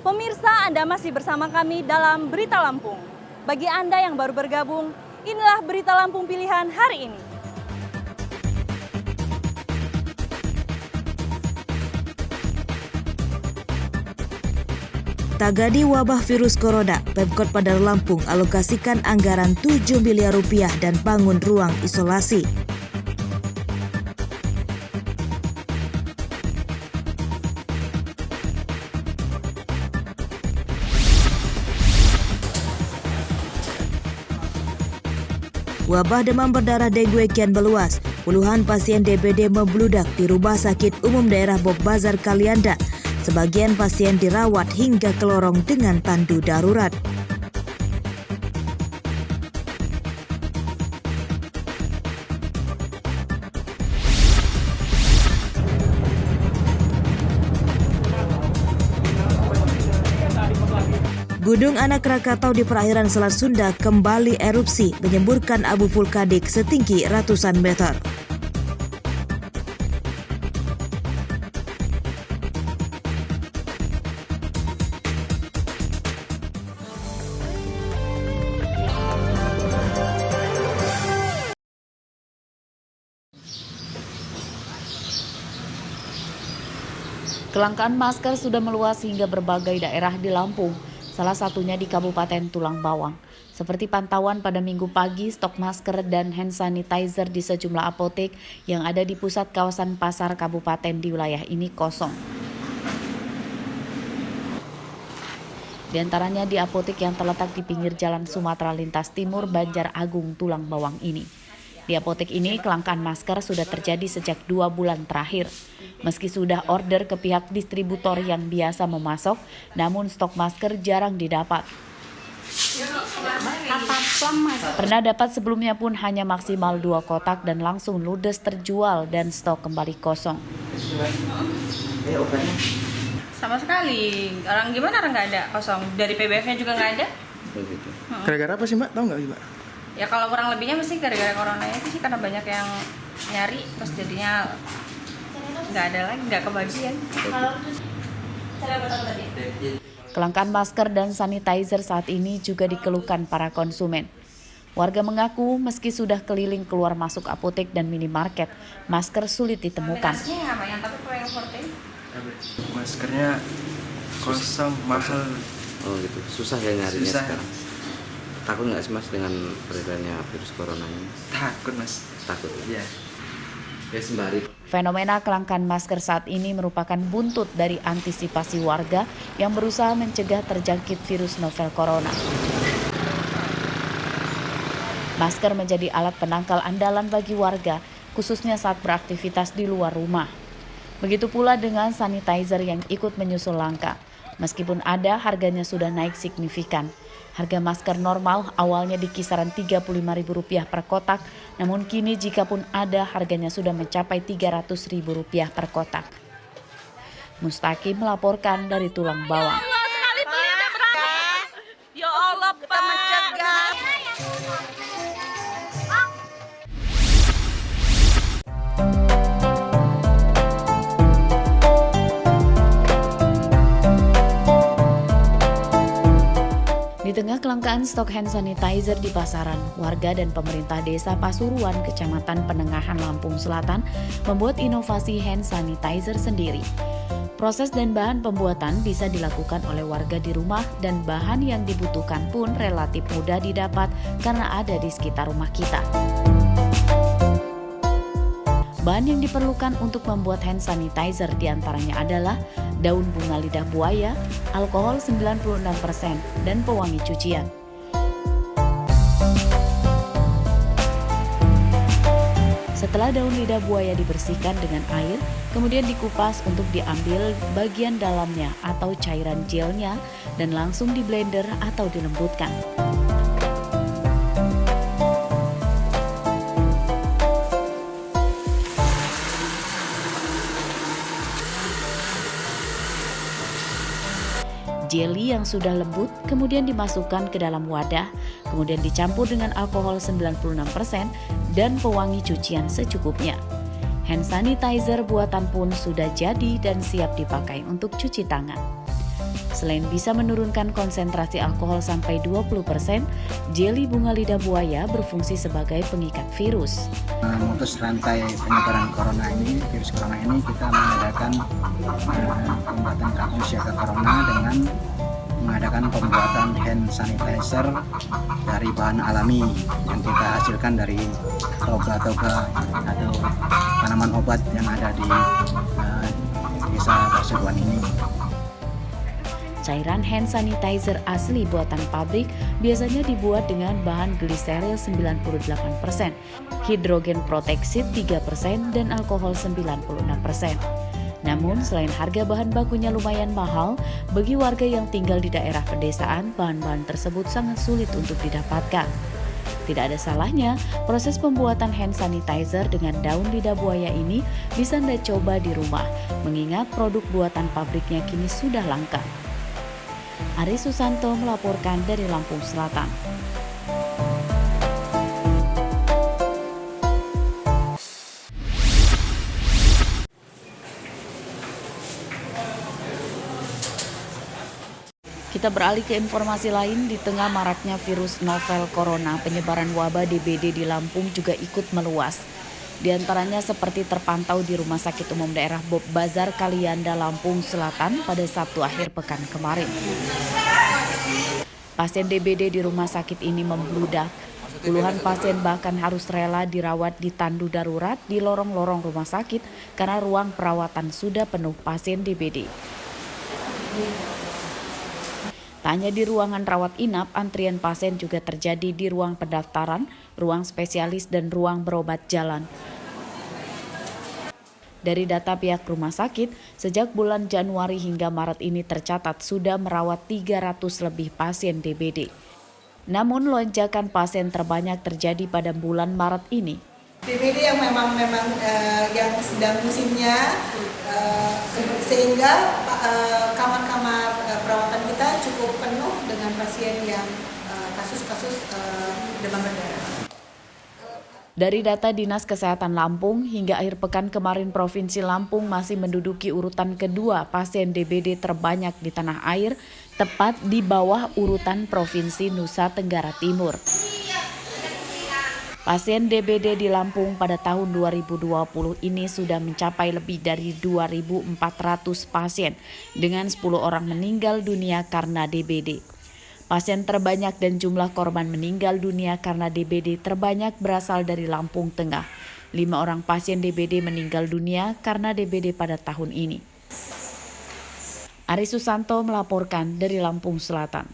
Pemirsa, Anda masih bersama kami dalam Berita Lampung. Bagi Anda yang baru bergabung, inilah Berita Lampung pilihan hari ini. Tagadi wabah virus corona, Pemkot Bandar Lampung alokasikan anggaran 7 miliar rupiah dan bangun ruang isolasi. Wabah demam berdarah dengue kian meluas. Puluhan pasien DBD membludak di Rumah Sakit Umum Daerah Bob Bazar Kalianda. Sebagian pasien dirawat hingga ke lorong dengan tandu darurat. Gunung Anak Rakatau di perairan Selat Sunda kembali erupsi, menyemburkan abu vulkanik setinggi ratusan meter. Kelangkaan masker sudah meluas hingga berbagai daerah di Lampung, salah satunya di Kabupaten Tulang Bawang. Seperti pantauan pada Minggu pagi, stok masker dan hand sanitizer di sejumlah apotek yang ada di pusat kawasan pasar kabupaten di wilayah ini kosong. Di antaranya di apotek yang terletak di pinggir Jalan Sumatera Lintas Timur, Banjar Agung, Tulang Bawang ini. Di apotek ini, kelangkaan masker sudah terjadi sejak 2 bulan terakhir. Meski sudah order ke pihak distributor yang biasa memasok, namun stok masker jarang didapat. Pernah dapat sebelumnya pun hanya maksimal 2 kotak dan langsung ludes terjual dan stok kembali kosong. Sama sekali, orang nggak ada, kosong. Dari PBF-nya juga nggak ada. Gara-gara apa sih Mbak? Tahu nggak Mbak? Ya kalau kurang lebihnya mesti gara-gara corona itu sih, karena banyak yang nyari, terus jadinya nggak ada lagi, nggak kebagian. Kelangkaan masker dan sanitizer saat ini juga dikeluhkan para konsumen. Warga mengaku meski sudah keliling keluar masuk apotek dan minimarket, masker sulit ditemukan. Maskernya kosong, mahal. Oh gitu, susah ya nyarinya Susah. sekarang. Takut nggak sih Mas dengan beredarnya virus corona ini? Takut Mas. Takut Iya. Ya sembari. Fenomena kelangkaan masker saat ini merupakan buntut dari antisipasi warga yang berusaha mencegah terjangkit virus novel corona. Masker menjadi alat penangkal andalan bagi warga, khususnya saat beraktivitas di luar rumah. Begitu pula dengan sanitizer yang ikut menyusul langka. Meskipun ada, harganya sudah naik signifikan. Harga masker normal awalnya di kisaran Rp35.000 per kotak, namun kini jika pun ada, harganya sudah mencapai Rp300.000 per kotak. Mustaqim melaporkan dari Tulang Bawang. Ya Allah, Pak. Di tengah kelangkaan stok hand sanitizer di pasaran, warga dan pemerintah desa Pasuruan, Kecamatan Penengahan, Lampung Selatan, membuat inovasi hand sanitizer sendiri. Proses dan bahan pembuatan bisa dilakukan oleh warga di rumah dan bahan yang dibutuhkan pun relatif mudah didapat karena ada di sekitar rumah kita. Bahan yang diperlukan untuk membuat hand sanitizer diantaranya adalah daun bunga lidah buaya, alkohol 96%, dan pewangi cucian. Setelah daun lidah buaya dibersihkan dengan air, kemudian dikupas untuk diambil bagian dalamnya atau cairan gelnya dan langsung di blender atau dilembutkan. Jeli yang sudah lembut kemudian dimasukkan ke dalam wadah, kemudian dicampur dengan alkohol 96% dan pewangi cucian secukupnya. Hand sanitizer buatan pun sudah jadi dan siap dipakai untuk cuci tangan. Selain bisa menurunkan konsentrasi alkohol sampai 20%, jeli bunga lidah buaya berfungsi sebagai pengikat virus. Memutus rantai penyebaran virus corona ini, kita mengadakan pembuatan kampung siaga corona dengan mengadakan pembuatan hand sanitizer dari bahan alami yang kita hasilkan dari toga-toga atau tanaman obat yang ada di desa Pasuruan ini. Cairan hand sanitizer asli buatan pabrik biasanya dibuat dengan bahan gliseril 98%, hidrogen protoksid 3%, dan alkohol 96%. Namun, selain harga bahan bakunya lumayan mahal, bagi warga yang tinggal di daerah pedesaan, bahan-bahan tersebut sangat sulit untuk didapatkan. Tidak ada salahnya, proses pembuatan hand sanitizer dengan daun lidah buaya ini bisa Anda coba di rumah, mengingat produk buatan pabriknya kini sudah langka. Ari Susanto melaporkan dari Lampung Selatan. Kita beralih ke informasi lain. Di tengah maraknya virus novel corona, penyebaran wabah DBD di Lampung juga ikut meluas. Di antaranya seperti terpantau di Rumah Sakit Umum Daerah Bob Bazar Kalianda, Lampung Selatan pada Sabtu akhir pekan kemarin. Pasien DBD di rumah sakit ini membludak. Puluhan pasien bahkan harus rela dirawat di tandu darurat di lorong-lorong rumah sakit karena ruang perawatan sudah penuh pasien DBD. Tak hanya di ruangan rawat inap, antrian pasien juga terjadi di ruang pendaftaran, ruang spesialis, dan ruang berobat jalan. Dari data pihak rumah sakit, sejak bulan Januari hingga Maret ini tercatat sudah merawat 300 lebih pasien DBD. Namun lonjakan pasien terbanyak terjadi pada bulan Maret ini. DBD yang memang yang sedang musimnya, sehingga kamar-kamar perawatan kita cukup penuh dengan pasien yang kasus-kasus demam berdarah. Dari data Dinas Kesehatan Lampung, hingga akhir pekan kemarin Provinsi Lampung masih menduduki urutan kedua pasien DBD terbanyak di tanah air, tepat di bawah urutan Provinsi Nusa Tenggara Timur. Pasien DBD di Lampung pada tahun 2020 ini sudah mencapai lebih dari 2.400 pasien, dengan 10 orang meninggal dunia karena DBD. Pasien terbanyak dan jumlah korban meninggal dunia karena DBD terbanyak berasal dari Lampung Tengah. 5 orang pasien DBD meninggal dunia karena DBD pada tahun ini. Ari Susanto melaporkan dari Lampung Selatan.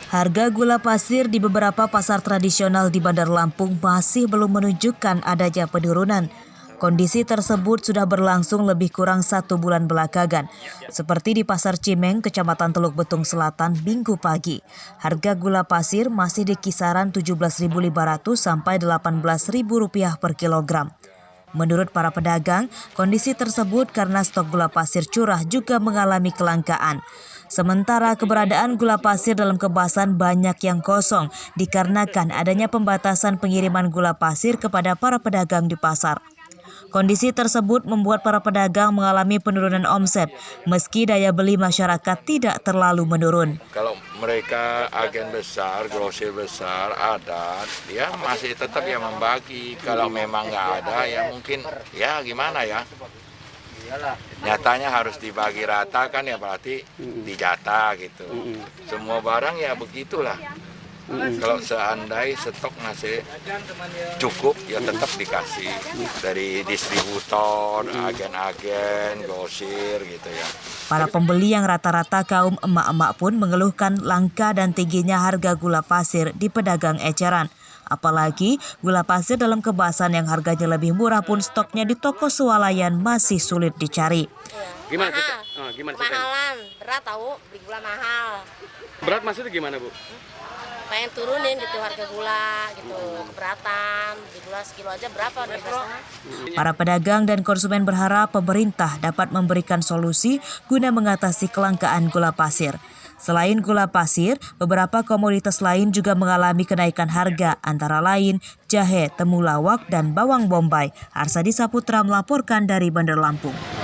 Harga gula pasir di beberapa pasar tradisional di Bandar Lampung masih belum menunjukkan adanya penurunan. Kondisi tersebut sudah berlangsung lebih kurang 1 bulan belakangan. Seperti di Pasar Cimeng, Kecamatan Teluk Betung Selatan, Minggu pagi. Harga gula pasir masih di kisaran Rp17.500 sampai Rp18.000 per kilogram. Menurut para pedagang, kondisi tersebut karena stok gula pasir curah juga mengalami kelangkaan. Sementara keberadaan gula pasir dalam kemasan banyak yang kosong dikarenakan adanya pembatasan pengiriman gula pasir kepada para pedagang di pasar. Kondisi tersebut membuat para pedagang mengalami penurunan omset meski daya beli masyarakat tidak terlalu menurun. Kalau mereka agen besar, grosir besar, ada, ya masih tetap ya membagi. Kalau memang nggak ada ya mungkin ya gimana ya. Nyatanya harus dibagi rata kan ya, berarti dijatah gitu. Semua barang ya begitulah. Kalau seandai stok masih cukup ya tetap dikasih dari distributor, agen-agen, grosir gitu ya. Para pembeli yang rata-rata kaum emak-emak pun mengeluhkan langka dan tingginya harga gula pasir di pedagang eceran. Apalagi gula pasir dalam kemasan yang harganya lebih murah pun stoknya di toko swalayan masih sulit dicari. Gimana mahal. Gimana mahalan, berat tahu, beli gula mahal. Berat maksudnya gimana, Bu? Pengen turunin gitu harga gula gitu, keberatan, beli gula sekilo aja berapa biasanya. Para pedagang dan konsumen berharap pemerintah dapat memberikan solusi guna mengatasi kelangkaan gula pasir. Selain gula pasir, beberapa komoditas lain juga mengalami kenaikan harga, antara lain jahe, temulawak, dan bawang bombay. Arsadi Saputra melaporkan dari Bandar Lampung.